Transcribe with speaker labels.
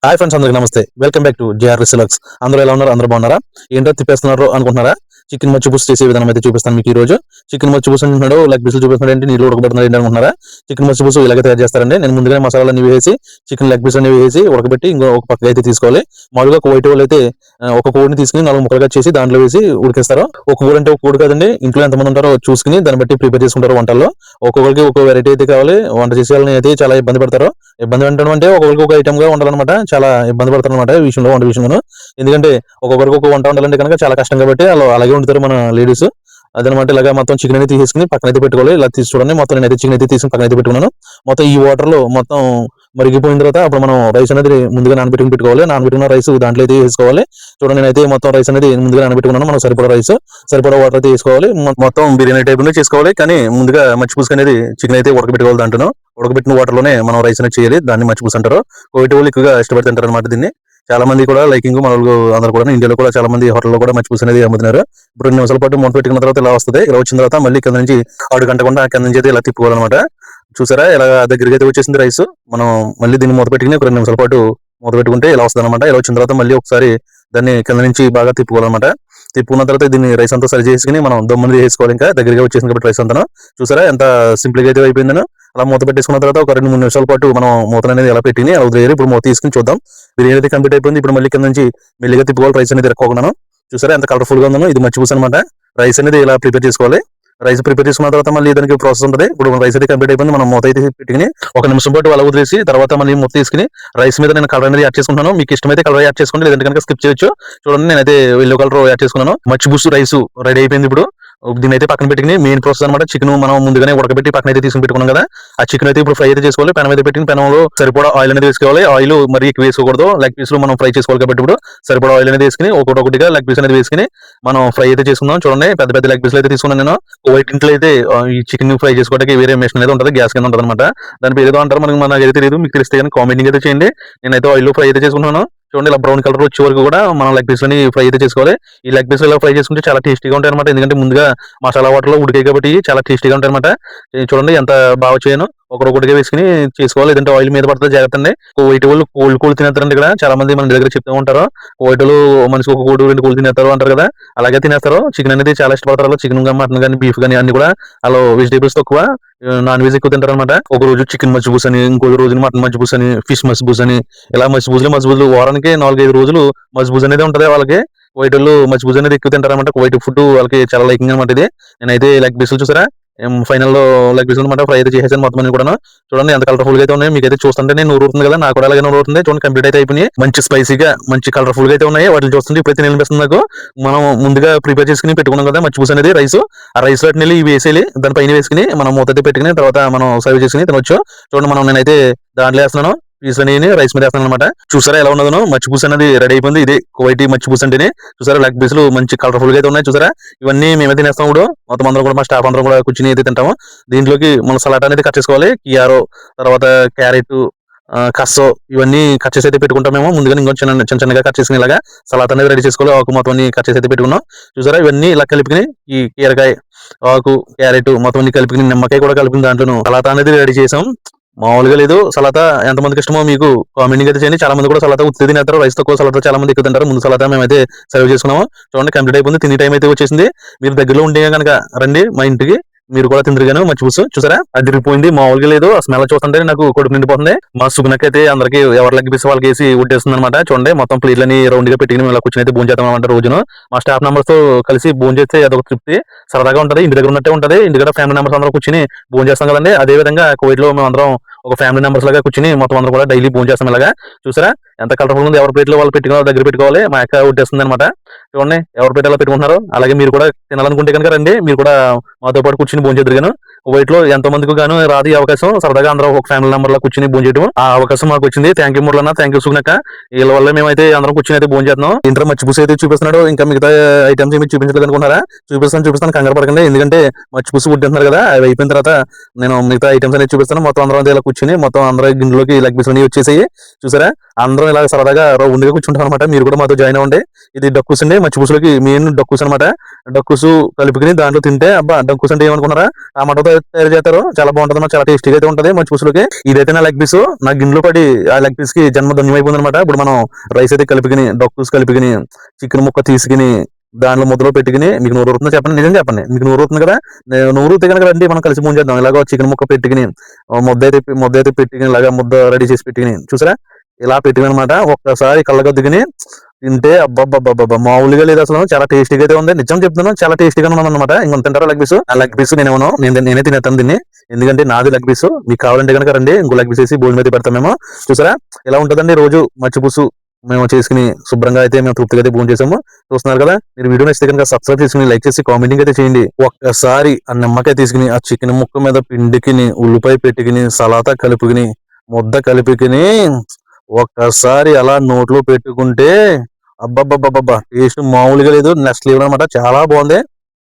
Speaker 1: Hi friends, అందరికి నమస్తే. Welcome back to JR రిసలక్స్. అందరూ ఎలా ఉన్నారు? అందరూ బాగున్నారా? ఏంటో తిప్పేస్తున్నారు అనుకుంటున్నారా? చికెన్ మచ్చి పులుసు చేసే విధానం అయితే చూపిస్తాను మీకు ఈ రోజు. చికెన్ మచ్చి పులుసు అంటున్నాడు, లెగ్ పీసులు చూపిస్తున్నాడు ఏంటి, నీళ్ళు ఉడకబెడుతున్నాడు ఏంటి అనుకుంటున్నారా? చికెన్ మచ్చి పులుసు ఇలాగే తయారు చేస్తారండి. నేను ముందుగానే మసాలాన్ని వేసి చికెన్ లెగ్ పీస్ అనేవి వేసి ఉడకబెట్టి ఇంకో ఒక పక్కన అయితే తీసుకోవాలి. మామూలుగా ఒక వైట్ వాళ్ళు అయితే ఒక కోడిని తీసుకుని 4 ముక్కలుగా చేసి దాంట్లో వేసి ఉడికిస్తారు. ఒక కోడి అంటే ఒక కోడి కాదండి, ఇంట్లో ఎంతమంది ఉంటారో చూసుకుని దాన్ని బట్టి ప్రిపేర్ చేసుకుంటారు వంటల్లో. ఒక్కొక్కరికి ఒక వెరైటీ అయితే కావాలి. వంట చేసే వాళ్ళని అయితే చాలా ఇబ్బంది పడతారు. ఇబ్బంది పెట్టడం అంటే ఒక్కొక్కరికి ఒక ఐటమ్ గా ఉండాలన్నమాట. చాలా ఇబ్బంది పడతారు అనమాట ఈ విషయంలో, వంట విషయంలో. ఎందుకంటే ఒక్కొక్కరికి ఒక వంట ఉండాలంటే కనుక చాలా కష్టం కాబట్టి వాళ్ళు అలాగే ఉంటారు మన లేడీస్. అదనమాట. ఇలాగా మొత్తం చికెన్ అయితే తీసేసుకుని పక్కన అయితే పెట్టుకోవాలి. ఇలా తీసి చూడండి, మొత్తం నేనైతే చికెన్ అయితే తీసుకుని పక్కన అయితే పెట్టుకున్నాను. మొత్తం ఈ వాటర్ లో మొత్తం మరిగిపోయిన తర్వాత అప్పుడు మనం రైస్ అనేది ముందుగా నానబెట్టుకుని పెట్టుకోవాలి. నానబెట్టుకున్న రైస్ దాంట్లో అయితే వేసుకోవాలి. చూడండి, నేనైతే మొత్తం రైస్ అనేది ముందుగా నానబెట్టుకున్నాను. మనం సరిపడా రైస్, సరిపడా వాటర్ అయితే వేసుకోవాలి. మొత్తం బిర్యానీ టైప్ లో చేసుకోవాలి. కానీ ముందుగా మచ్చి పులుసు అనేది చికెన్ అయితే ఉడకబెట్టుకోవాలి. దాంట్లో ఉడకబెట్టిన వాటర్ లోనే మనం రైస్ అనేది చేయాలి. దాన్ని మచ్చి పులుసు అంటారు. కోవిడ్ వాళ్ళు ఎక్కువగా ఇష్టపడుతుంటారు అనమాట దీన్ని. చాలా మంది కూడా లైకింగ్ మన అందరూ కూడా ఇండియాలో కూడా చాలా మంది హోటల్లో కూడా మచ్చి పులుసు అనేది అమ్ముతున్నారు. ఇప్పుడు 2 నిమిషాల పాటు మూత పెట్టుకున్న తర్వాత ఇలా వస్తుంది. ఇలా వచ్చిన తర్వాత మళ్ళీ కింద నుంచి అడుగు గంటకుండా కింద నుంచి అయితే ఇలా తిప్పుకోవాలన్నమాట. చూసారా, ఇలా దగ్గరికి అయితే వచ్చేసింది రైస్. మనం మళ్ళీ దీన్ని మూత పెట్టుకుని ఒక 2 నిమిషాల పాటు మూత పెట్టుకుంటే ఇలా వస్తుంది అనమాట. ఇలా వచ్చిన తర్వాత మళ్ళీ ఒకసారి దాన్ని కింద నుంచి బాగా తిప్పుకోవాలన్నమాట. తిప్పుకున్న తర్వాత దీన్ని రైస్ అంతా సరి చేసుకుని మనం దమ్ముని వేసుకోవాలి. ఇంకా దగ్గరగా వచ్చేసింది కాబట్టి రైస్ అంతా. చూసారా ఎంత సింపుల్ గా అయితే అయిపోయిందని. అలా మూత పెట్టేసుకున్న తర్వాత ఒక 2-3 నిమిషాల పాటు మనం మూత అనేది ఎలా పెట్టి అలా వదిలేయాలి. ఇప్పుడు మూత తీసుకుని చూద్దాం. బిర్యానీ అయితే కంప్లీట్ అయిపోయింది. ఇప్పుడు మళ్ళీ కింద నుంచి మెల్లిగా తిప్పుకోవాలి. రైస్ అనేది తిరగకుండా. చూసారా ఎంత కలర్ఫుల్ గా ఉందో. ఇది మచ్చి పులుసు అనమాట. రైస్ అనేది ఇలా ప్రిపేర్ చేసుకోవాలి. రైస్ ప్రిపేర్ చేసుకున్న తర్వాత మళ్ళీ దానికి ప్రాసెస్ ఉంటుంది. ఇప్పుడు రైస్ అయితే కంప్లీట్ అయిపోయింది. మనం మూత అయితే పెట్టుకుని 1 నిమిషం పాటు అలా వదిలేసి తర్వాత మళ్ళీ మూత తీసుకుని రైస్ మీద నేను కలర్ అనేది యాడ్ చేసుకుంటున్నాను. మీకు ఇష్టమైతే కలర్ యాడ్ చేసుకోండి, లేదంటే కనుక స్కిప్ చేయొచ్చు. చూడండి, నేనైతే ఎల్లో కలర్ యాడ్ చేసుకున్నాను. మచ్చి పులుసు రైస్ రెడీ అయిపోయింది. ఇప్పుడు దీని అయితే పక్కన పెట్టుకుని మెయిన్ ప్రాసెస్ అనమాట. చికెన్ మనం ముందుగానే ఉడకబెట్టి పక్కన అయితే తీసుకుని పెట్టుకున్నాం కదా. ఆ చికెన్ అయితే ఇప్పుడు ఫ్రై అయితే చేసుకోవాలి. పెనం అయితే పెట్టి పెనంలో సరిపడా ఆయిల్ అనేది వేసుకోవాలి. ఆయిల్ మరి ఎక్కువ వేసుకోకూడదు. లెగ్ పీసులు మనం ఫ్రై చేసుకోవాలి కాబట్టి ఇప్పుడు సరిపడా ఆయిల్ అనేది వేసుకుని ఒకటిగా లెగ్ పీస్ అనేది వేసుకుని మనం ఫ్రై అయితే చేసుకుందాం. చూడండి, పెద్ద పెద్ద లెగ్ పీసులు అయితే తీసుకున్నాను నేను. వైట్ ఇంట్లో అయితే ఈ చికెన్ ఫ్రై చేసుకోవడానికి వేరే మెషిన్ అయితే ఉంటుంది, గ్యాస్ కింద ఉంటుంది అనమాట. దాని పేరు ఏదో అంటారు, మనకి అయితే తెలియదు. మీకు తెలిస్తే కానీ కామెంటింగ్ అయితే చేయండి. నేనైతే ఆయిల్ ఫ్రై అయితే చేసుకుంటున్నాను. చూడండి, ఇలా బ్రౌన్ కలర్ వచ్చే వరకు కూడా మనం లెగ్ పీస్ ని ఫ్రై అయితే చేసుకోవాలి. ఈ లెగ్ పీస్ ఇలా ఫ్రై చేసుకుంటే చాలా టేస్టీగా ఉంటాయి అనమాట. ఎందుకంటే ముందుగా మసాలా వాటర్ లో ఉడికాయి కాబట్టి చాలా టేస్టీగా ఉంటాయి అనమాట. చూడండి ఎంత బాగా చేయను. ఒకటిగా వేసుకుని చేసుకోవాలి, లేదంటే ఆయిల్ మీద పడుతుంది. జాగ్రత్త అండి. వైట్ వాళ్ళు కోళ్ళు తినేస్తారండి. ఇక్కడ చాలా మంది మన దగ్గర చెప్తూ ఉంటారు, వైట్ వాళ్ళు మనిషికి ఒక కోడి 2 కోళ్ళు తినేస్తారు అంటారు కదా. అలాగే తినేస్తారు. చికెన్ అనేది చాలా ఇష్టపడతారు. చికెన్ కానీ, మటన్ కానీ, బీఫ్ కానీ అన్ని కూడా. అలా వెజిటేబుల్స్ తక్కువ, నాన్ వెజ్ ఎక్కువ తింటారు అనమాట. ఒక రోజు చికెన్ మచ్చి పులుసు అని, ఇంకొక రోజు మటన్ మచ్చి పులుసు అని, ఫిష్ మచ్చి పులుసు అని, ఇలా మచ్చి పులుసులు వారానికి 4-5 రోజులు మచ్చి పులుసు అనేది ఉంటది వాళ్ళకి. వైట్ వాళ్ళు మచ్చి పులుసు అనేది ఎక్కువ తింటారు అనమాట. వైట్ ఫుడ్ వాళ్ళకి చాలా లైకింగ్ అనమాట ఇది. నేనైతే లెగ్ పీసులు చూసారా, ఫైనల్ లో లెగ్ పీసులు అనమాట ఫ్రై అయితే చేసేసాను మొత్తం అన్ని కూడా. చూడండి ఎంత కలర్ఫుల్ గా అయితే ఉన్నాయి. మీకైతే చూస్తుంటే నేను ఊరుతుంది కదా, నాకు కూడా అలాగే ఊరుతుంది. చూడండి కంప్లీట్ అయితే అయిపోయి మంచి స్పైసీగా మంచి కలర్ఫుల్ గా అయితే ఉన్నాయి. వాటిని చూస్తుంటే ఇప్పుడైతే నిలిపిస్తుంది నాకు. మనం ముందుగా ప్రిపేర్ చేసుకుని పెట్టుకున్నాం కదా మచ్చి పులుసు అనేది రైస్. ఆ రైస్ లో ఇవి వేసేయాలి. దాని పైన వేసుకుని మనం మూత అయితే పెట్టుకుని తర్వాత మనం సర్వ్ చేసుకుని తినొచ్చు. చూడండి, నేనైతే దాంట్లో వేస్తున్నాను. పీస్ అని రైస్ మీద వేస్తాను అనమాట. చూసారా ఎలా ఉన్నదో. మచ్చి పులుసు అనేది రెడీ అయిపోయింది. ఇది కువైటీ మచ్చి పులుసు అంటేనే. చూసారా, లెగ్ పీసులు మంచి కలర్ఫుల్ గా అయితే ఉన్నాయి. చూసారా, ఇవన్నీ మేమే తినేస్తాం. ఇప్పుడు మొత్తం అందరం కూడా మా స్టాఫ్ అందరం కూడా కూర్చుని అయితే తింటాము. దీంట్లోకి మనం సలాడ్ అనేది కట్ చేసుకోవాలి. కియారో, తర్వాత క్యారెట్, కస్సో ఇవన్నీ కట్ చేసి అయితే పెట్టుకుంటాం మేము. ముందుగా ఇంకొంచెం చిన్న చిన్నగా కట్ చేసుకుని ఇలాగా సలాడ్ అనేది రెడీ చేసుకోవాలి. ఆకు మొత్తం అన్ని కట్ చేసి అయితే పెట్టుకున్నాం. చూసారా, ఇవన్నీ ఇలా కలిపిని ఈ కీరకాయ, ఆకు, క్యారెట్ మొత్తం అన్ని కలిపి నిమ్మకాయ కూడా కలిపిన దాంట్లో సలాడ్ అనేది రెడీ చేసాం. మామూలుగా లేదు. సలాతా ఎంతమందికి ఇష్టమో మీకు కామెంటింగ్ అయితే చేయండి. చాలా మంది కూడా సలాతా ఉత్తి తినేస్తారు. రైస్ తక్కువ సలాతా చాలా మంది ఎక్కువ తింటారు. ముందు సలాతా మేమైతే సర్వ్ చేసుకున్నాము. చూడండి కంప్లీట్ అయిపోయింది. తినే టైం అయితే వచ్చేసింది. మీరు దగ్గరలో ఉంటే కనుక రండి మా ఇంటికి, మీరు కూడా తిందరుగాను మచ్చి పులుసు. చూసారా, అదిరిపోయింది. మామూలుగా లేదు. ఆ స్మెల్ చూస్తుంటే నాకు కడుపు నిండిపోతుంది. మా సుగునకైతే అందరికి ఎవరు లెగ్ పీస్ వాళ్ళకి వేసి ఉట్టేస్తుంది అనమాట. చూడండి, మొత్తం ప్లేట్లని రౌండ్ గా పెట్టుకుని ఇలా కూర్చొని అయితే భోజనం చేద్దాం అనమాట. రోజును మా స్టాఫ్ మెంబర్స్ తో కలిసి భోజనం చేస్తే అదొక తృప్తి, సరదాగా ఉంటది. ఇంటి దగ్గర ఉన్నట్టే ఉంటది. ఇంటి దగ్గర ఫ్యామిలీ మెంబర్స్ అందరూ కూర్చొని భోజనం చేస్తాం కదండి. అదే విధంగా కోవిడ్ లో మేము అందరం ఒక ఫ్యామిలీ మెంబర్స్ లాగా కూర్చొని మొత్తం అందరం కూడా డైలీ భోజనం చేస్తాం. ఇలాగా చూసారా ఎంత కలర్ఫుల్ ఉంది. ఎవరి ప్లేట్లో వాళ్ళు పెట్టుకోవాలి, దగ్గర పెట్టుకోవాలి. మా అక్క ఉట్టేస్తుంది అనమాట. చూడండి, ఎవరి ప్లేట్ ఎలా పెట్టుకుంటున్నారు. అలాగే మీరు కూడా తినాలనుకుంటే కనుక రండి, మీరు కూడా మాతో పాటు కూర్చొని భోజనం చేద్దరుగాను. వైట్ లో ఎంతో మందికి గాను రాదు ఈ అవకాశం. సరదాగా అందరూ ఒక ఫ్యామిలీ మెంబర్ లో కూర్చొని భోజనం చేయడం ఆ అవకాశం మాకు వచ్చింది. Thank you మురళన్న, thank you సుగునక్క. వీళ్ళ వల్ల మేమైతే అందరం కూర్చొని అయితే భోజనం చేస్తున్నాం. ఇంట్లో మచ్చి పులుసు అయితే చూపిస్తున్నాడు. ఇంకా మిగతా ఐటమ్స్ ఏమి చూపించలేదు అనుకుంటారా? చూపిస్తాను, కంగారు పడకండి. ఎందుకంటే మచ్చి పులుసు ఉడ్డుతున్నారు కదా, అవి అయిపోయిన తర్వాత నేను మిగతా ఐటమ్స్ అనేది చూపిస్తాను. మొత్తం అందరం ఇలా కూర్చొని మొత్తం అందరూ గిన్నెలోకి లెగ్ పీస్ అనేవి వచ్చేసాయి. చూసారా, అందరూ అందరం ఇలా సరదాగా రౌండ్గా కూర్చుంటాం అనమాట. మీరు కూడా మాతో జాయిన్ అవ్వండి. ఇది డక్కుస్ అండి, మచ్చి పులుసులకి మెయిన్ డక్కుస్ అనమాట. డక్కుసు కలుపుకుని దాంట్లో తింటే అబ్బా, డక్కుస్ అంటే ఏమనుకున్నారా, టమాటోతో తయారు చేస్తారు, చాలా బాగుంటుంది అన్నమాట. చాలా టేస్టీగా అయితే ఉంటుంది మచ్చి పులుసులకి. ఇదైతే నా లెగ్ పీస్, నా గిన్నెలో పడి ఆ లెగ్ పీస్ కి జన్మ ధన్యమైపోయింది అనమాట. ఇప్పుడు మనం రైస్ అయితే కలుపుకుని, డక్కుస్ కలుపుకుని, చికెన్ ముక్క తీసుకుని దాంట్లో ముద్దలో పెట్టుకుని, మీకు నూరు అవుతుందో చెప్పండి, నిజం చెప్పండి, మీకు నూరు అవుతుంది కదా, నూరు అవుతే కనుక రండి, మనం కలిసి భోజనం చేద్దాం. ఇలాగ చికెన్ ముక్క పెట్టుకుని ముద్ద అయితే పెట్టుకుని, ఇలాగా ముద్ద రెడీ చేసి పెట్టుకుని, చూసారా ఇలా పెట్టుకుని అనమాట. ఒక్కసారి కళ్ళగద్దుకుని తింటే అబ్బబ్బబ్బబ్బా మామూలుగా లేదు అసలు. చాలా టేస్టీగా అయితే ఉంది, నిజం చెప్తున్నాను, చాలా టేస్టీగా ఉన్నాను అనమాట. ఇంకొంత తింటారా లెగ్ పీస్? ఆ లెగ్ పీస్ నేనే తినేస్తాను దీన్ని, ఎందుకంటే నాది లెగ్ పీస్. మీకు కావాలంటే కనుక రండి, ఇంకో లెగ్ పీస్ వేసి భోజనం అయితే పెడతాం మేము. చూసారా ఇలా ఉంటుందండి రోజు మచ్చి పులుసు మేము చేసుకుని శుభ్రంగా అయితే మేము తృప్తిగా అయితే భోజనం చేసాము. చూస్తున్నారు కదా, మీరు వీడియో నచ్చితే కనుక సబ్స్క్రైబ్ చేసుకుని, లైక్ చేసి, కామెంటింగ్ అయితే చేయండి. ఒక్కసారి ఆ నిమ్మకాయ తీసుకుని, ఆ చికెన్ ముక్క మీద పిండికిని, ఉల్లిపాయ పెట్టుకుని, సలాతా కలుపుకుని, ముద్ద కలుపుకుని, ఒక్కసారి అలా నోట్లో పెట్టుకుంటే అబ్బబ్బబ్బబ్బా టేస్ట్ మామూలుగా లేదు, నెక్స్ట్ లెవెల్ అనమాట. చాలా బాగుంది.